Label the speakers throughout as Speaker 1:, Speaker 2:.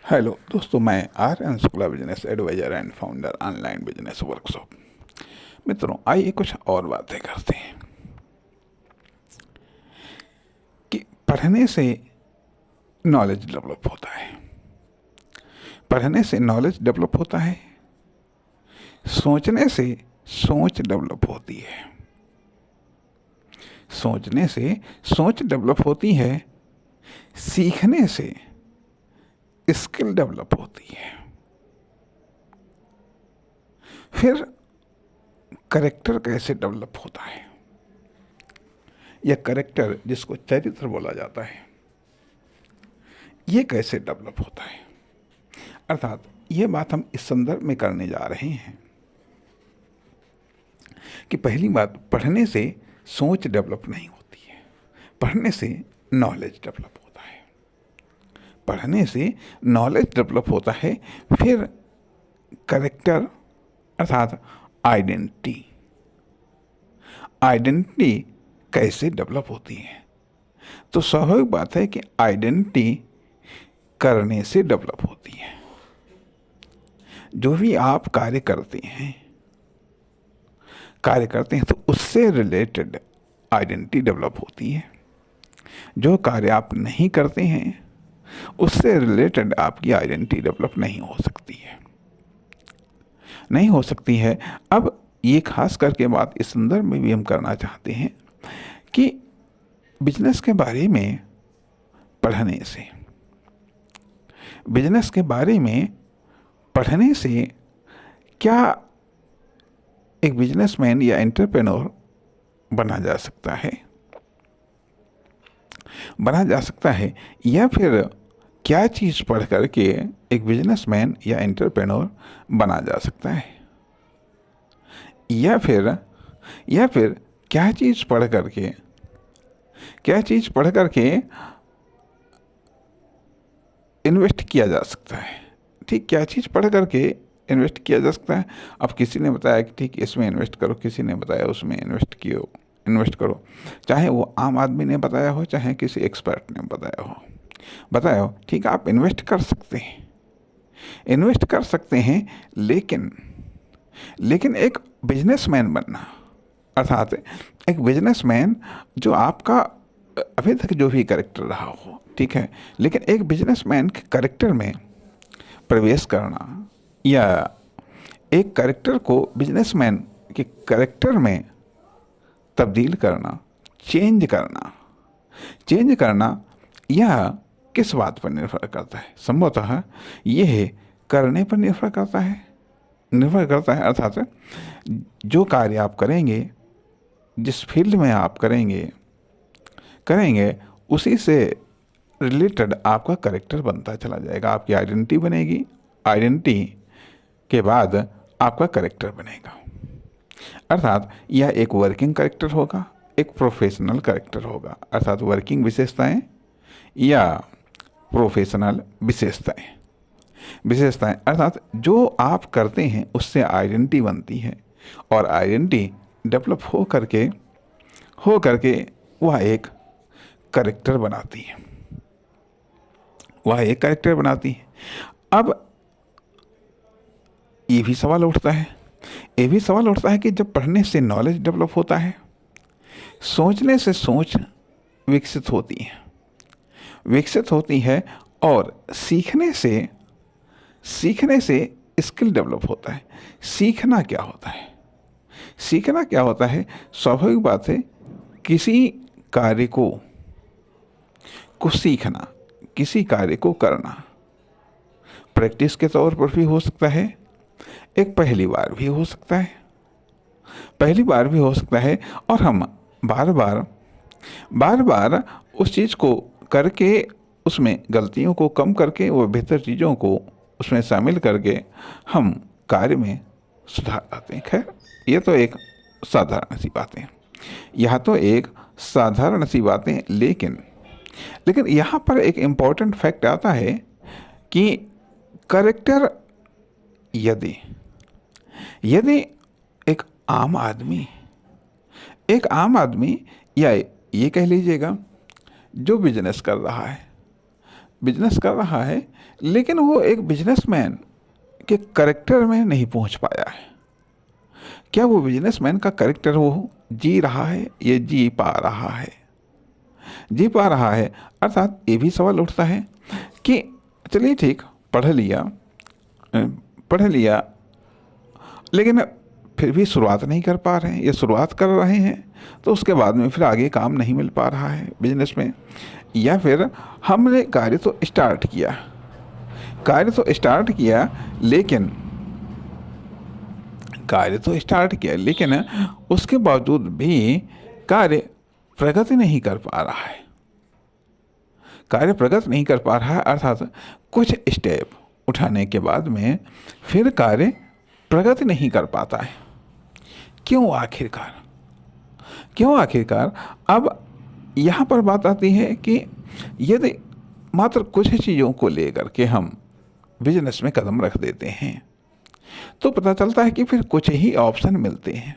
Speaker 1: Hello दोस्तों, मैं Aryan Shukla, business adviser and founder online business workshop. मित्रों, आइए कुछ और बातें करते हैं कि पढ़ने से नॉलेज डेवलप होता है। पढ़ने से नॉलेज डेवलप होता है। सोचने से सोच डेवलप होती है। सोचने से सोच डेवलप होती है। सीखने से स्किल डेवलप होती है। फिर करेक्टर कैसे डेवलप होता है? यह करेक्टर, जिसको चरित्र बोला जाता है, ये कैसे डेवलप होता है? अर्थात ये बात हम इस संदर्भ में करने जा रहे हैं कि पहली बात, पढ़ने से सोच डेवलप नहीं होती है, पढ़ने से नॉलेज डेवलप होता है। पढ़ने से नॉलेज डेवलप होता है। फिर करेक्टर अर्थात आइडेंटिटी, आइडेंटिटी कैसे डेवलप होती है? तो स्वाभाविक बात है कि आइडेंटिटी करने से डेवलप होती है। जो भी आप कार्य करते हैं तो उससे रिलेटेड आइडेंटिटी डेवलप होती है। जो कार्य आप नहीं करते हैं उससे रिलेटेड आपकी आइडेंटिटी डेवलप नहीं हो सकती है, नहीं हो सकती है। अब ये खास करके बात इस संदर्भ में भी हम करना चाहते हैं कि बिजनेस के बारे में पढ़ने से, बिजनेस के बारे में पढ़ने से क्या एक बिजनेसमैन या एंटरप्रेन्योर बना जा सकता है, या फिर क्या चीज़ पढ़ करके एक बिजनेसमैन या एंटरप्रेन्योर बना जा सकता है, या फिर क्या चीज़ पढ़ करके इन्वेस्ट किया जा सकता है। ठीक, क्या चीज़ पढ़ करके इन्वेस्ट किया जा सकता है? अब किसी ने बताया कि ठीक इसमें इन्वेस्ट करो, किसी ने बताया उसमें इन्वेस्ट करो। चाहे वो आम आदमी ने बताया हो, चाहे किसी एक्सपर्ट ने बताया हो, ठीक, आप इन्वेस्ट कर सकते हैं, लेकिन एक बिजनेसमैन बनना, अर्थात एक बिजनेसमैन जो आपका अभी तक जो भी कैरेक्टर रहा हो, ठीक है, लेकिन एक बिजनेसमैन के कैरेक्टर में प्रवेश करना, या एक कैरेक्टर को बिजनेसमैन के कैरेक्टर में तब्दील करना, चेंज करना, यह किस बात पर निर्भर करता है? संभवतः यह करने पर निर्भर करता है। अर्थात जो कार्य आप करेंगे, जिस फील्ड में आप करेंगे उसी से रिलेटेड आपका कैरेक्टर बनता चला जाएगा। आपकी आइडेंटिटी बनेगी, आइडेंटिटी के बाद आपका कैरेक्टर बनेगा। अर्थात यह एक वर्किंग कैरेक्टर होगा, एक प्रोफेशनल कैरेक्टर होगा। अर्थात वर्किंग विशेषताएं या प्रोफेशनल विशेषताएं अर्थात जो आप करते हैं उससे आइडेंटिटी बनती है, और आइडेंटिटी डेवलप हो करके वह एक कैरेक्टर बनाती है। अब ये भी सवाल उठता है कि जब पढ़ने से नॉलेज डेवलप होता है, सोचने से सोच विकसित होती है, और सीखने से स्किल डेवलप होता है। सीखना क्या होता है? स्वाभाविक बात है, किसी कार्य को सीखना, किसी कार्य को करना प्रैक्टिस के तौर पर भी हो सकता है, एक पहली बार भी हो सकता है, और हम बार बार उस चीज़ को करके, उसमें गलतियों को कम करके, वो बेहतर चीज़ों को उसमें शामिल करके हम कार्य में सुधार लाते हैं। खैर, ये तो एक साधारण सी बातें, लेकिन यहाँ पर एक इम्पॉर्टेंट फैक्ट आता है कि करेक्टर, यदि एक आम आदमी या ये कह लीजिएगा जो बिजनेस कर रहा है, बिजनेस कर रहा है, लेकिन वो एक बिजनेसमैन के करेक्टर में नहीं पहुंच पाया है। क्या वो बिजनेसमैन का करेक्टर वो जी रहा है, ये जी पा रहा है? जी पा रहा है, अर्थात ये भी सवाल उठता है कि चलिए ठीक, पढ़ लिया, पढ़ लिया, लेकिन फिर भी शुरुआत नहीं कर पा रहे हैं, या शुरुआत कर रहे हैं तो उसके बाद में फिर आगे काम नहीं मिल पा रहा है बिजनेस में। या फिर हमने कार्य तो स्टार्ट किया, लेकिन उसके बावजूद भी कार्य प्रगति नहीं कर पा रहा है। अर्थात कुछ स्टेप उठाने के बाद में फिर कार्य प्रगति नहीं कर पाता है। क्यों आखिरकार? अब यहाँ पर बात आती है कि यदि मात्र कुछ चीज़ों को लेकर के हम बिजनेस में कदम रख देते हैं तो पता चलता है कि फिर कुछ ही ऑप्शन मिलते हैं।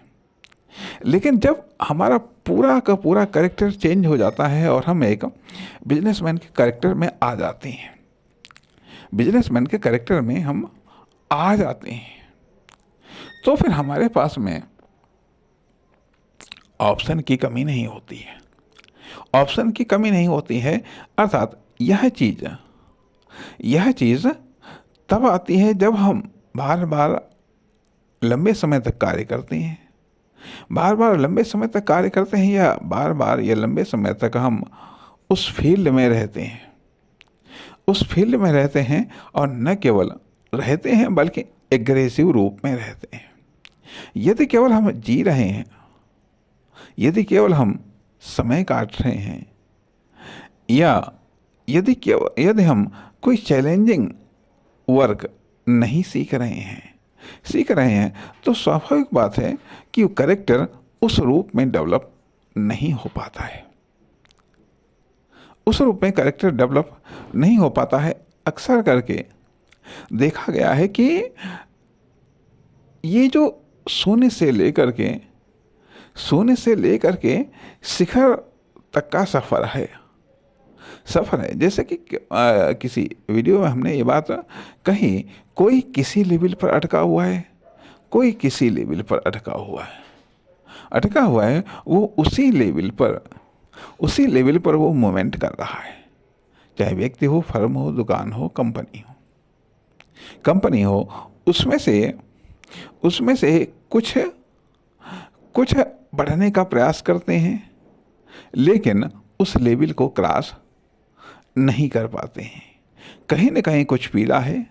Speaker 1: लेकिन जब हमारा पूरा का पूरा कैरेक्टर चेंज हो जाता है और हम एक बिजनेसमैन के कैरेक्टर में आ जाते हैं, तो फिर हमारे पास में ऑप्शन की कमी नहीं होती है। अर्थात यह चीज़ तब आती है जब हम बार बार लंबे समय तक कार्य करते हैं, या बार बार या लंबे समय तक हम उस फील्ड में रहते हैं, और न केवल रहते हैं बल्कि एग्रेसिव रूप में रहते हैं। यदि केवल हम जी रहे हैं, यदि केवल हम समय काट रहे हैं, या यदि हम कोई चैलेंजिंग वर्क नहीं सीख रहे हैं, तो स्वाभाविक बात है कि वो कैरेक्टर उस रूप में डेवलप नहीं हो पाता है। अक्सर करके देखा गया है कि ये जो सोने से लेकर के शिखर तक का सफ़र है। जैसे कि किसी वीडियो में हमने ये बात कही, कोई किसी लेवल पर अटका हुआ है, वो उसी लेवल पर वो मूवमेंट कर रहा है, चाहे व्यक्ति हो, फर्म हो, दुकान हो, कंपनी हो, उसमें से कुछ बढ़ने का प्रयास करते हैं, लेकिन उस लेवल को क्रॉस नहीं कर पाते हैं। कहीं न कहीं कुछ पीड़ा है,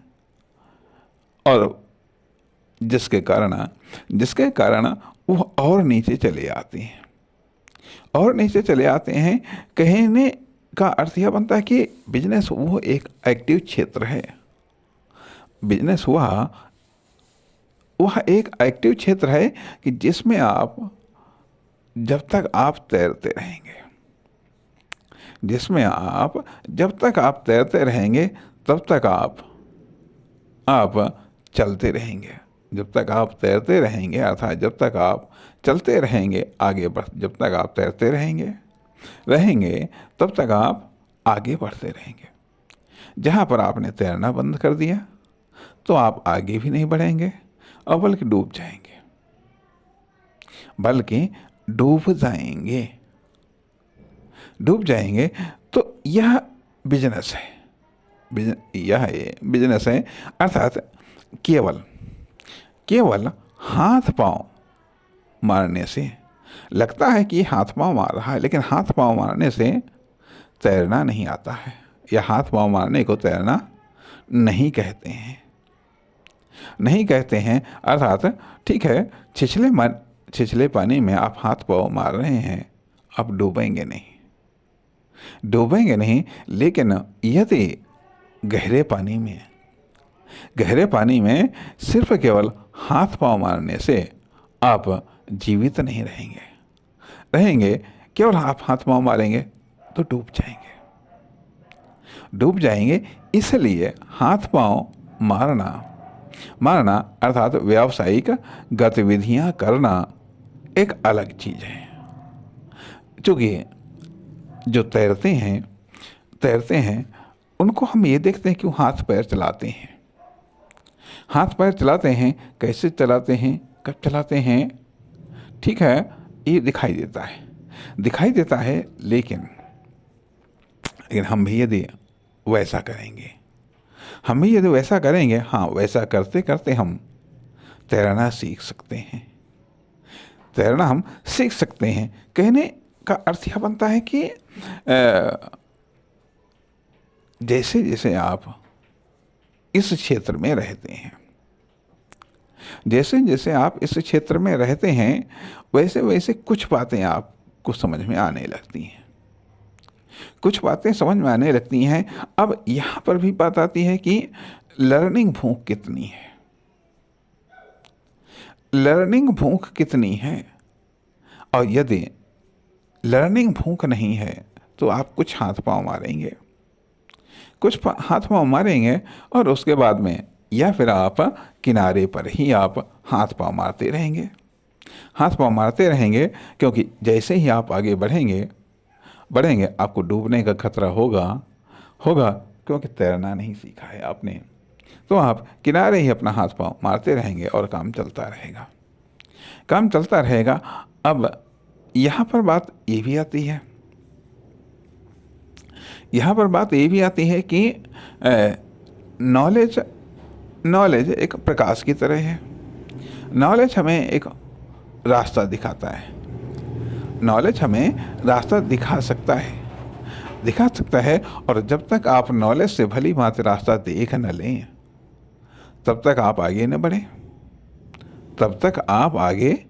Speaker 1: और जिसके कारण वो और नीचे चले आते हैं। कहने का अर्थ यह बनता है कि बिजनेस वो एक एक्टिव क्षेत्र है। वह एक एक्टिव क्षेत्र है कि जिसमें आप जब तक आप तैरते रहेंगे तब तक आप चलते रहेंगे। अर्थात जब तक आप चलते रहेंगे, जब तक आप तैरते रहेंगे तब तक आप आगे बढ़ते रहेंगे। जहाँ पर आपने तैरना बंद कर दिया तो आप आगे भी नहीं बढ़ेंगे, और बल्कि डूब जाएंगे। तो यह बिजनेस है। अर्थात केवल हाथ पांव मारने से लगता है कि हाथ पांव मार रहा है, लेकिन हाथ पांव मारने से तैरना नहीं आता है, या हाथ पांव मारने को तैरना नहीं कहते हैं। अर्थात ठीक है, छिछले पानी में आप हाथ पांव मार रहे हैं, आप डूबेंगे नहीं। लेकिन यदि गहरे पानी में सिर्फ केवल हाथ पांव मारने से आप जीवित नहीं रहेंगे, केवल आप हाथ पांव मारेंगे तो डूब जाएंगे। इसलिए हाथ पांव मारना अर्थात व्यावसायिक गतिविधियां करना एक अलग चीज है। क्योंकि जो तैरते हैं उनको हम ये देखते हैं कि वो हाथ पैर चलाते हैं। हाथ पैर चलाते हैं, कैसे चलाते हैं, कब चलाते हैं, ठीक है, ये दिखाई देता है, दिखाई देता है। लेकिन हम भी यदि वैसा करेंगे, हम भी यदि वैसा करेंगे, हाँ, वैसा करते करते हम तैरना सीख सकते हैं। तैरना हम सीख सकते हैं। कहने का अर्थ यह बनता है कि जैसे जैसे आप इस क्षेत्र में रहते हैं, जैसे जैसे आप इस क्षेत्र में रहते हैं, वैसे वैसे कुछ बातें आपको समझ में आने लगती हैं, कुछ बातें समझ में आने लगती हैं। अब यहाँ पर भी बात आती है कि लर्निंग भूख कितनी है, लर्निंग भूख कितनी है। और यदि लर्निंग भूख नहीं है तो आप कुछ हाथ पांव मारेंगे, कुछ हाथ पांव मारेंगे, और उसके बाद में या फिर आप किनारे पर ही आप हाथ पांव मारते रहेंगे, हाथ पांव मारते रहेंगे। क्योंकि जैसे ही आप आगे बढ़ेंगे बढ़ेंगे आपको डूबने का खतरा होगा, क्योंकि तैरना नहीं सीखा है आपने। तो आप किनारे ही अपना हाथ पांव मारते रहेंगे और काम चलता रहेगा, काम चलता रहेगा। अब यहाँ पर बात ये भी आती है, यहाँ पर बात ये भी आती है कि नॉलेज एक प्रकाश की तरह है। नॉलेज हमें एक रास्ता दिखाता है, नॉलेज हमें रास्ता दिखा सकता है। और जब तक आप नॉलेज से भली भांति रास्ता देख न लें, तब तक आप आगे न बढ़ें, तब तक आप आगे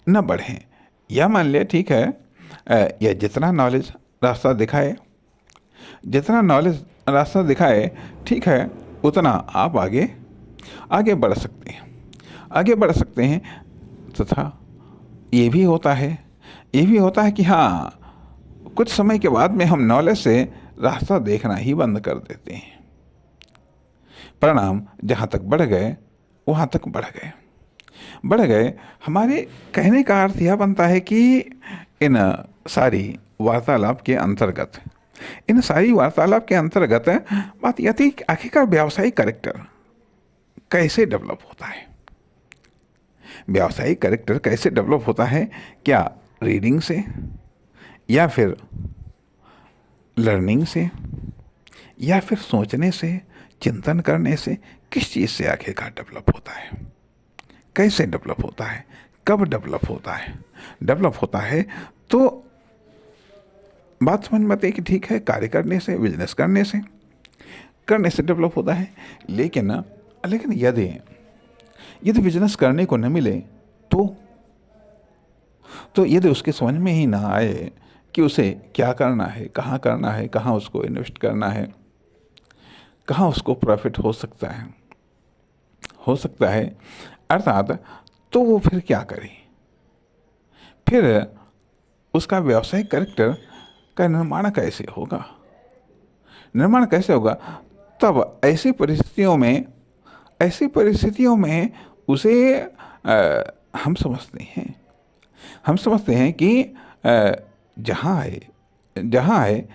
Speaker 1: न बढ़ें। या मान लिया, ठीक है, या जितना नॉलेज रास्ता दिखाए, जितना नॉलेज रास्ता दिखाए, ठीक है, उतना आप आगे बढ़ सकते हैं, आगे बढ़ सकते हैं। तथा ये भी होता है कि हाँ, कुछ समय के बाद में हम नॉलेज से रास्ता देखना ही बंद कर देते हैं। परिणाम जहाँ तक बढ़ गए वहाँ तक बढ़ गए। हमारे कहने का अर्थ यह बनता है कि इन सारी वार्तालाप के अंतर्गत बात यह थी कि आखिरकार व्यावसायिक कैरेक्टर कैसे डेवलप होता है। व्यावसायिक कैरेक्टर कैसे डेवलप होता है? क्या रीडिंग से, या फिर लर्निंग से, या फिर सोचने से, चिंतन करने से? किस चीज़ से आखिरकार डेवलप होता है? कैसे डेवलप होता है? कब डेवलप होता है? डेवलप होता है तो बात समझ में आती है कि ठीक है, कार्य करने से, बिजनेस करने से डेवलप होता है। लेकिन यदि बिजनेस करने को न मिले तो यदि उसके समझ में ही ना आए कि उसे क्या करना है, कहाँ उसको इन्वेस्ट करना है, कहाँ उसको प्रॉफिट हो सकता है, अर्थात तो वो फिर क्या करे? फिर उसका व्यावसायिक कैरेक्टर का निर्माण कैसे होगा? तब ऐसी परिस्थितियों में उसे हम समझते हैं कि जहाँ है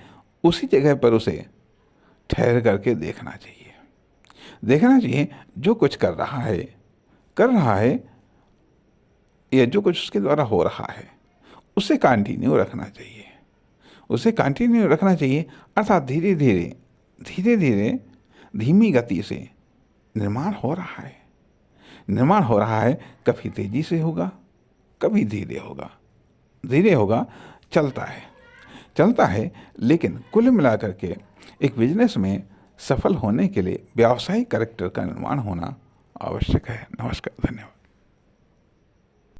Speaker 1: उसी जगह पर उसे ठहर करके देखना चाहिए। जो कुछ कर रहा है या जो कुछ उसके द्वारा हो रहा है, उसे कंटिन्यू रखना चाहिए। अर्थात धीरे धीरे धीमी गति से निर्माण हो रहा है। कभी तेजी से होगा, कभी धीरे होगा, चलता है। लेकिन कुल मिलाकर के एक बिजनेस में सफल होने के लिए व्यावसायिक कैरेक्टर का निर्माण होना आवश्यक है। नमस्कार, धन्यवाद।